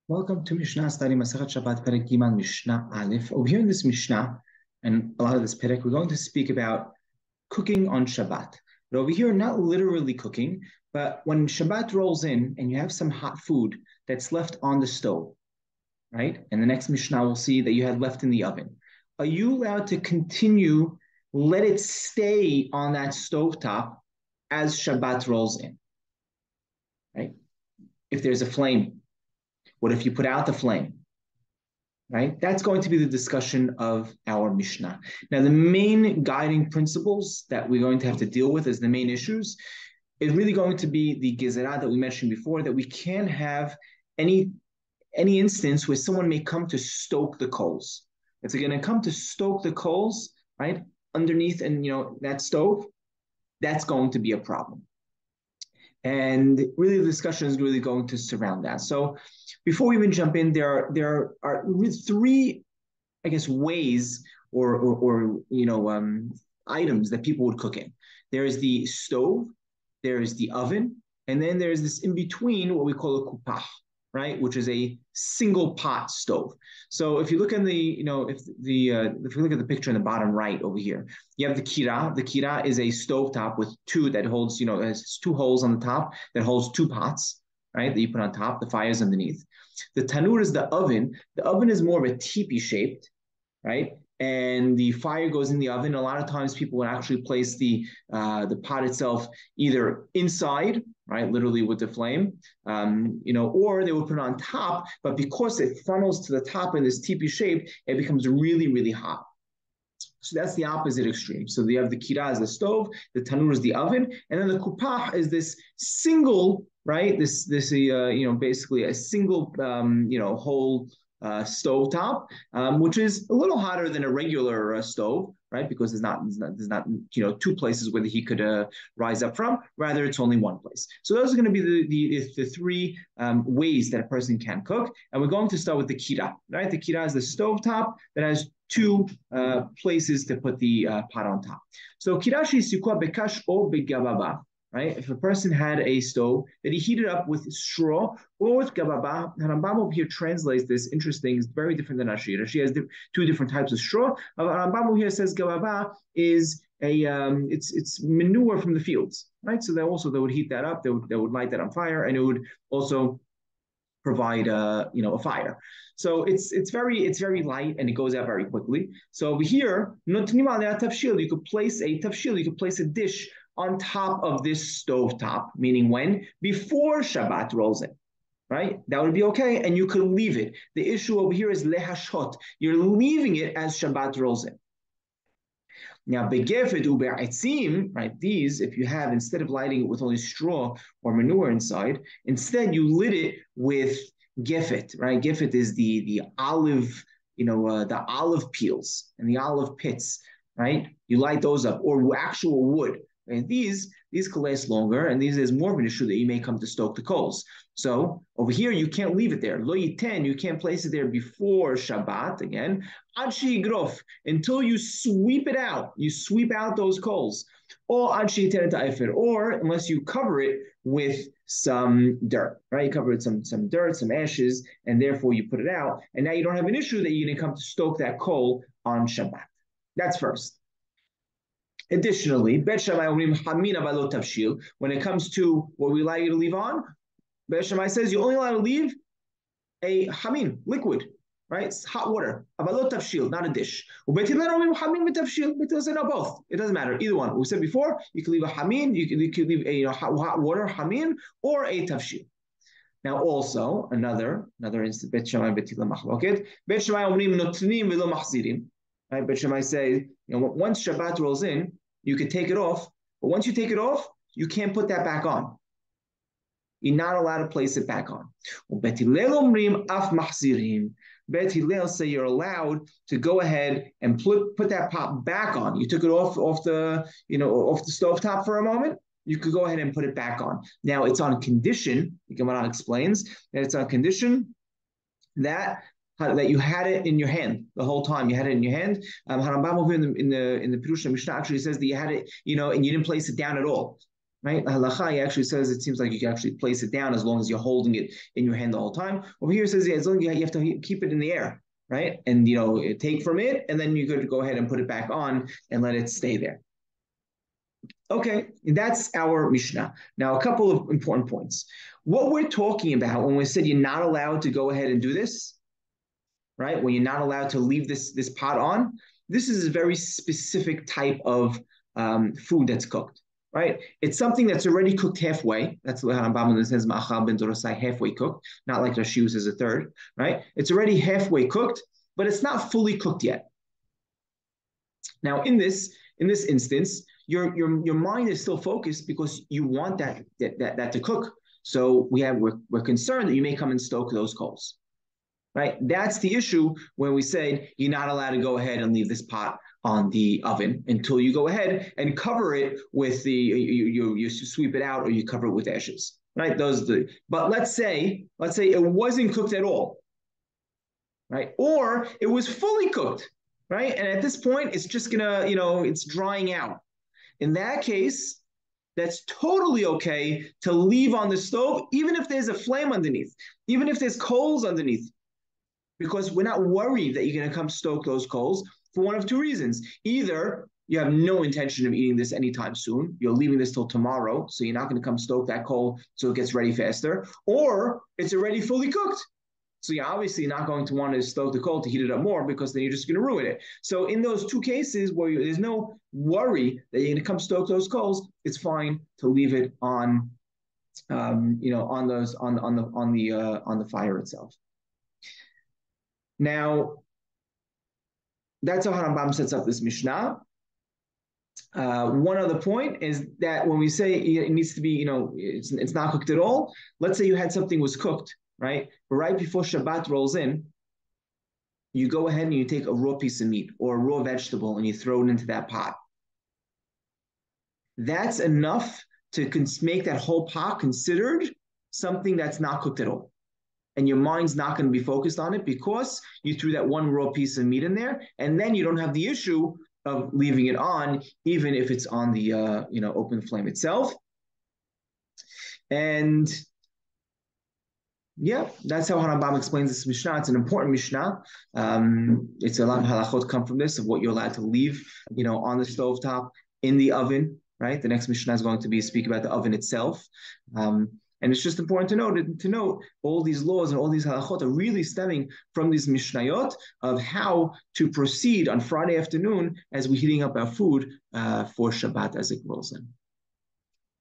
Welcome to Mishnah study Masachet Shabbat Perek Giman Mishnah Aleph. Over here in this Mishnah and a lot of this Perek, we're going to speak about cooking on Shabbat. But over here, not literally cooking, but when Shabbat rolls in and you have some hot food that's left on the stove, right? And the next Mishnah will see that you had left in the oven. Are you allowed to continue, let it stay on that stovetop as Shabbat rolls in, right? If there's a flame, what if you put out the flame? Right? That's going to be the discussion of our Mishnah. Now, the main guiding principles that we're going to have to deal with as the main issues is really going to be the gezerah that we mentioned before, that we can't have any instance where someone may come to stoke the coals. If they're going to come to stoke the coals, right, underneath and that stove, that's going to be a problem. And really, the discussion is really going to surround that. So, before we even jump in, there are three, I guess, ways or items that people would cook in. There is the stove, there is the oven, and then there's this in between, what we call a kupah, right, which is a single pot stove. So if you look at if you look at the picture in the bottom right over here, you have the kira. The kira is a stove top with two that holds, has two holes on the top that holds two pots, right, that you put on top. The fire is underneath. The tanur is the oven. The oven is more of a teepee shaped, right? And the fire goes in the oven. A lot of times people would actually place the pot itself either inside, right, literally with the flame, or they would put it on top. But because it funnels to the top in this teepee shape, it becomes really, really hot. So that's the opposite extreme. So you have the kira as the stove, the tanur is the oven, and then the kupah is this single, right? This basically a single, whole stove top, which is a little hotter than a regular stove, right? Because there's not two places where the heat could rise up from. Rather, it's only one place. So those are going to be the three ways that a person can cook. And we're going to start with the kira, right? The kira is the stove top that has two places to put the pot on top. So kirashi sikwa bekash o begababa. Right? If a person had a stove that he heated up with straw or with gababa, Rambam over here translates this. Interesting, it's very different than Rashi. Rashi has two different types of straw. Rambam over here says gababa is it's manure from the fields, right? So they would heat that up, they would light that on fire, and it would also provide a fire. So it's very light and it goes out very quickly. So over here, you could place a dish on top of this stove top, meaning when? Before Shabbat rolls in, right? That would be okay, and you could leave it. The issue over here is lehashot. You're leaving it as Shabbat rolls in. Now, begefet ube'atzim, right? These, if you have, instead of lighting it with only straw or manure inside, instead you lit it with gefet, right? Gefet is the olive, the olive peels and the olive pits, right? You light those up, or actual wood. And these can last longer, and these is more of an issue that you may come to stoke the coals. So over here, you can't leave it there. Lo yiten, you can't place it there before Shabbat again. Ad she'igrof, until you sweep it out. You sweep out those coals. Or ad she'iten ta'efer, or unless you cover it with some dirt, right? You cover it with some dirt, some ashes, and therefore you put it out. And now you don't have an issue that you're going to come to stoke that coal on Shabbat. That's first. Additionally, Bet Shammai omrim hamin avalot tavshil. When it comes to what we allow you to leave on, Bet Shammai says you only allow to leave a hamin, liquid, right? It's hot water. Avalot tavshil, not a dish. Bet Hillel omrim hamin v'tavshil. Bet Hillel said no, both. It doesn't matter. Either one. We said before, you can leave a hamin, you can leave a hot water hamin, or a tavshil. Now, also another instance, Bet Shammai Bet Hillel machloket. Bet Shammai omrim notnim v'lo machzirim. Right? Bet Shammai say, once Shabbat rolls in, you could take it off, but once you take it off, you can't put that back on. You're not allowed to place it back on. Bet Hillel omrim af machzirim. Bet Hillel say you're allowed to go ahead and put that pot back on. You took it off the stovetop for a moment. You could go ahead and put it back on. Now it's on condition. The Gemara explains that it's on condition that you had it in your hand the whole time. You had it in your hand. Harambam over in the Pirush Mishna actually says that you had it, and you didn't place it down at all. right? Halacha actually says it seems like you can actually place it down as long as you're holding it in your hand the whole time. Over here it says as long as you have to keep it in the air, right? And take from it, and then you could go ahead and put it back on and let it stay there. Okay, that's our Mishnah. Now, a couple of important points. What we're talking about when we said you're not allowed to go ahead and do this, right? When you're not allowed to leave this pot on, this is a very specific type of food that's cooked, right? It's something that's already cooked halfway. That's what Rambam says, ma'achal ben dorasai, halfway cooked, not like Rashi uses a third, right? It's already halfway cooked, but it's not fully cooked yet. Now, in this instance, your mind is still focused because you want that to cook. So we're concerned that you may come and stoke those coals, right? That's the issue when we say you're not allowed to go ahead and leave this pot on the oven until you go ahead and cover it with you sweep it out or you cover it with ashes, right? But let's say it wasn't cooked at all, right? Or it was fully cooked, right? And at this point, it's just gonna, it's drying out. In that case, that's totally okay to leave on the stove, even if there's a flame underneath, even if there's coals underneath, because we're not worried that you're going to come stoke those coals for one of two reasons. Either you have no intention of eating this anytime soon, you're leaving this till tomorrow, so you're not going to come stoke that coal so it gets ready faster, or it's already fully cooked. So you're obviously not going to want to stoke the coal to heat it up more because then you're just going to ruin it. So in those two cases where there's no worry that you're going to come stoke those coals, it's fine to leave it on, on the fire itself. Now, that's how Rambam sets up this Mishnah. One other point is that when we say it needs to be, it's not cooked at all. Let's say you had something was cooked, right? But right before Shabbat rolls in, you go ahead and you take a raw piece of meat or a raw vegetable and you throw it into that pot. That's enough to make that whole pot considered something that's not cooked at all. And your mind's not going to be focused on it because you threw that one raw piece of meat in there, and then you don't have the issue of leaving it on, even if it's on the open flame itself. And yeah, that's how Rambam explains this Mishnah. It's an important Mishnah. It's a lot of halachot come from this, of what you're allowed to leave, on the stovetop, in the oven, right? The next Mishnah is going to speak about the oven itself. And it's just important to note all these laws and all these halachot are really stemming from these Mishnayot of how to proceed on Friday afternoon as we're heating up our food for Shabbat as it rolls in.